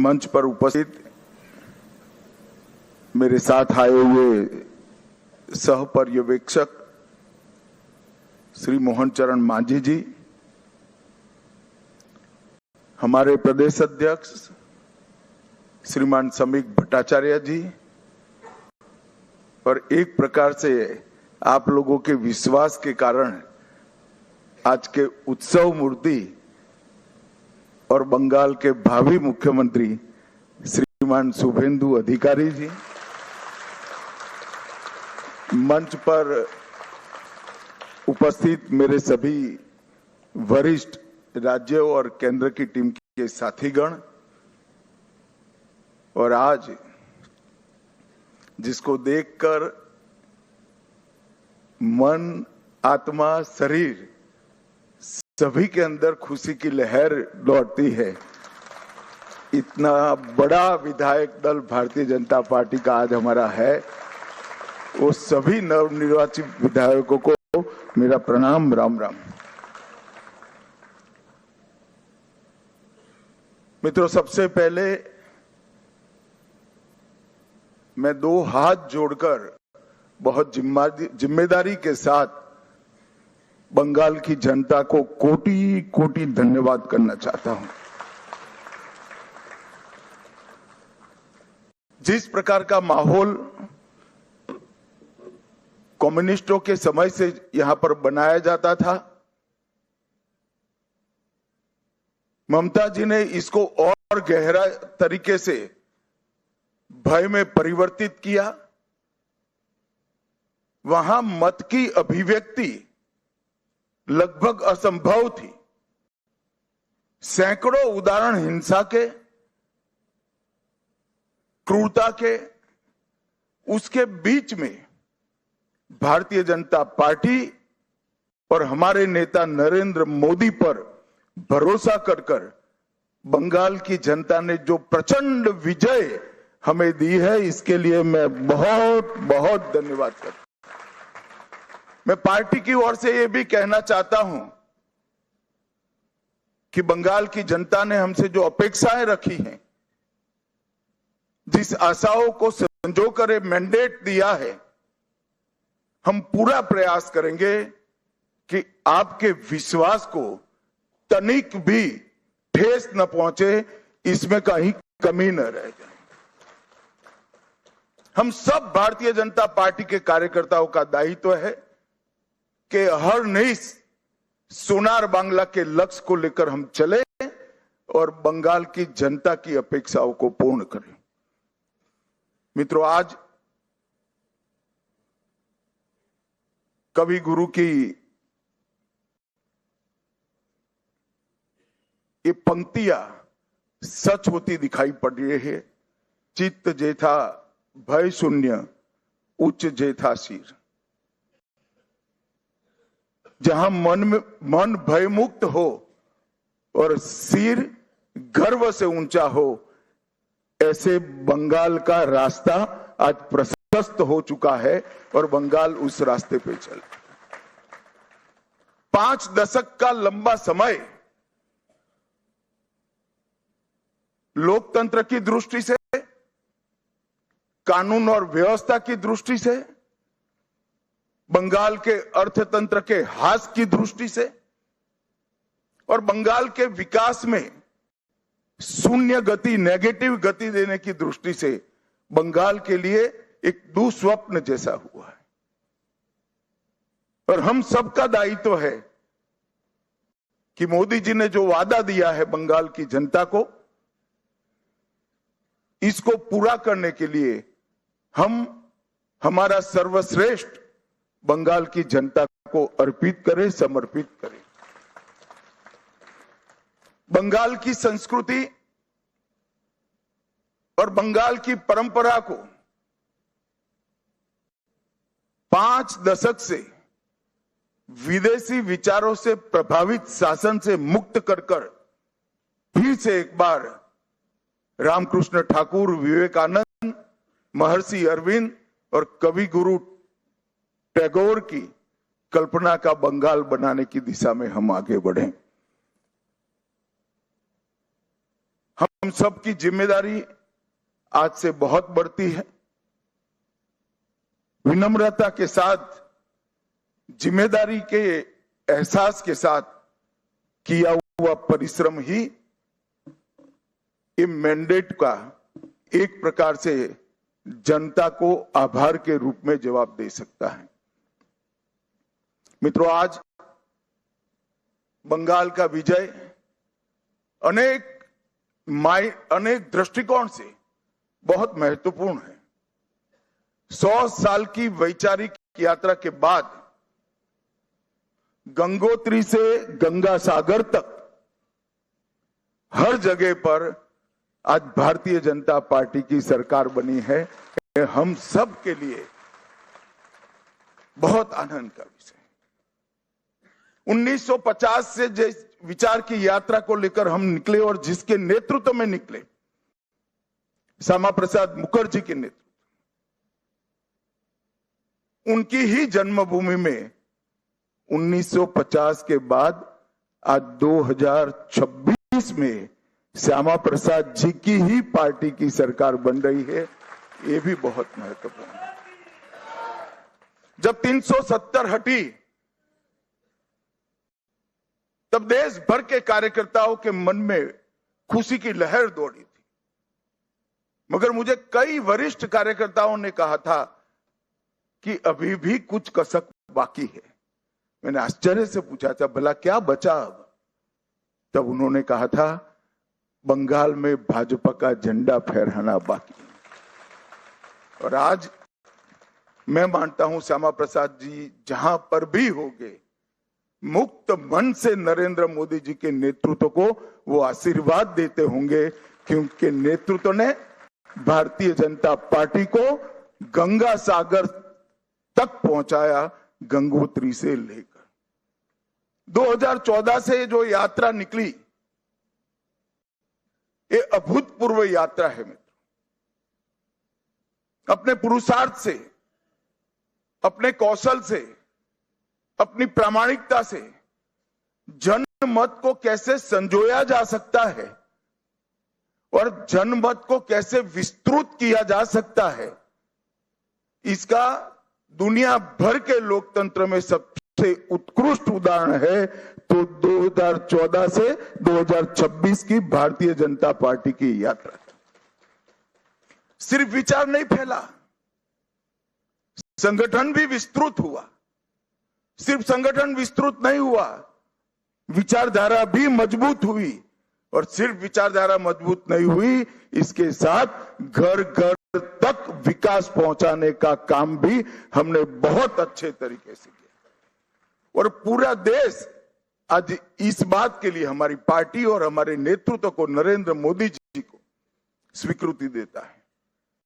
मंच पर उपस्थित मेरे साथ आए हुए सह पर्यवेक्षक श्री मोहन चरण मांझी जी, हमारे प्रदेश अध्यक्ष श्रीमान समीक भट्टाचार्य जी, और एक प्रकार से आप लोगों के विश्वास के कारण आज के उत्सव मूर्ति और बंगाल के भावी मुख्यमंत्री श्रीमान शुभेंदु अधिकारी जी, मंच पर उपस्थित मेरे सभी वरिष्ठ राज्य और केंद्र की टीम के साथीगण, और आज जिसको देखकर मन, आत्मा, शरीर सभी के अंदर खुशी की लहर दौड़ती है, इतना बड़ा विधायक दल भारतीय जनता पार्टी का आज हमारा है, वो सभी नवनिर्वाचित विधायकों को मेरा प्रणाम, राम राम। मित्रों, सबसे पहले मैं दो हाथ जोड़कर बहुत जिम्मेदारी के साथ बंगाल की जनता को कोटि कोटि धन्यवाद करना चाहता हूं। जिस प्रकार का माहौल कम्युनिस्टों के समय से यहां पर बनाया जाता था, ममता जी ने इसको और गहरा तरीके से भय में परिवर्तित किया। वहां मत की अभिव्यक्ति लगभग असंभव थी। सैकड़ों उदाहरण हिंसा के, क्रूरता के, उसके बीच में भारतीय जनता पार्टी और हमारे नेता नरेंद्र मोदी पर भरोसा कर बंगाल की जनता ने जो प्रचंड विजय हमें दी है, इसके लिए मैं बहुत बहुत धन्यवाद करता हूं। मैं पार्टी की ओर से यह भी कहना चाहता हूं कि बंगाल की जनता ने हमसे जो अपेक्षाएं रखी हैं, जिस आशाओं को संजोकर मैंडेट दिया है, हम पूरा प्रयास करेंगे कि आपके विश्वास को तनिक भी ठेस न पहुंचे, इसमें कहीं कमी न रह जाए। हम सब भारतीय जनता पार्टी के कार्यकर्ताओं का दायित्व है कि हर नई सोनार बांग्ला के लक्ष्य को लेकर हम चले और बंगाल की जनता की अपेक्षाओं को पूर्ण करें। मित्रों, आज कवि गुरु की ये पंक्तियां सच होती दिखाई पड़ रही है। चित्त जेथा भय शून्य, उच्च जेथा सिर। जहां मन भय मुक्त हो और सिर गर्व से ऊंचा हो, ऐसे बंगाल का रास्ता आज प्रशस्त हो चुका है और बंगाल उस रास्ते पे चल। 5 दशक का लंबा समय लोकतंत्र की दृष्टि से, कानून और व्यवस्था की दृष्टि से, बंगाल के अर्थतंत्र के ह्रास की दृष्टि से और बंगाल के विकास में शून्य गति, नेगेटिव गति देने की दृष्टि से बंगाल के लिए एक दुस्वप्न जैसा हुआ है। और हम सबका दायित्व है कि मोदी जी ने जो वादा दिया है बंगाल की जनता को, इसको पूरा करने के लिए हम हमारा सर्वश्रेष्ठ बंगाल की जनता को अर्पित करें, समर्पित करें। बंगाल की संस्कृति और बंगाल की परंपरा को 5 दशक से विदेशी विचारों से प्रभावित शासन से मुक्त कर फिर से एक बार रामकृष्ण ठाकुर, विवेकानंद, महर्षि अरविंद और कवि गुरु टैगोर की कल्पना का बंगाल बनाने की दिशा में हम आगे बढ़े। हम सबकी जिम्मेदारी आज से बहुत बढ़ती है। विनम्रता के साथ, जिम्मेदारी के एहसास के साथ किया हुआ परिश्रम ही ये मैंडेट का एक प्रकार से जनता को आभार के रूप में जवाब दे सकता है। मित्रों, आज बंगाल का विजय अनेक दृष्टिकोण से बहुत महत्वपूर्ण है। 100 साल की वैचारिक यात्रा के बाद गंगोत्री से गंगा सागर तक हर जगह पर आज भारतीय जनता पार्टी की सरकार बनी है। हम सब के लिए बहुत आनंद का विषय। 1950 से जिस विचार की यात्रा को लेकर हम निकले और जिसके नेतृत्व में निकले, श्यामा प्रसाद मुखर्जी के नेतृत्व, उनकी ही जन्मभूमि में 1950 के बाद आज 2026 में श्यामा प्रसाद जी की ही पार्टी की सरकार बन रही है। ये भी बहुत महत्वपूर्ण है। जब 370 हटी तब देश भर के कार्यकर्ताओं के मन में खुशी की लहर दौड़ी थी, मगर मुझे कई वरिष्ठ कार्यकर्ताओं ने कहा था कि अभी भी कुछ कसक बाकी है। मैंने आश्चर्य से पूछा था, भला क्या बचा अब? तब उन्होंने कहा था, बंगाल में भाजपा का झंडा फहराना बाकी है। और आज मैं मानता हूं श्यामा प्रसाद जी जहां पर भी होंगे, मुक्त मन से नरेंद्र मोदी जी के नेतृत्व को वो आशीर्वाद देते होंगे, क्योंकि नेतृत्व ने भारतीय जनता पार्टी को गंगा सागर तक पहुंचाया, गंगोत्री से लेकर 2014 से जो यात्रा निकली, ये अभूतपूर्व यात्रा है मित्र। अपने पुरुषार्थ से, अपने कौशल से, अपनी प्रामाणिकता से जनमत को कैसे संजोया जा सकता है और जनमत को कैसे विस्तृत किया जा सकता है, इसका दुनिया भर के लोकतंत्र में सबसे उत्कृष्ट उदाहरण है तो 2014 से 2026 की भारतीय जनता पार्टी की यात्रा। सिर्फ विचार नहीं फैला, संगठन भी विस्तृत हुआ। सिर्फ संगठन विस्तृत नहीं हुआ, विचारधारा भी मजबूत हुई। और सिर्फ विचारधारा मजबूत नहीं हुई, इसके साथ घर घर तक विकास पहुंचाने का काम भी हमने बहुत अच्छे तरीके से किया। और पूरा देश आज इस बात के लिए हमारी पार्टी और हमारे नेतृत्व को, नरेंद्र मोदी जी को स्वीकृति देता है।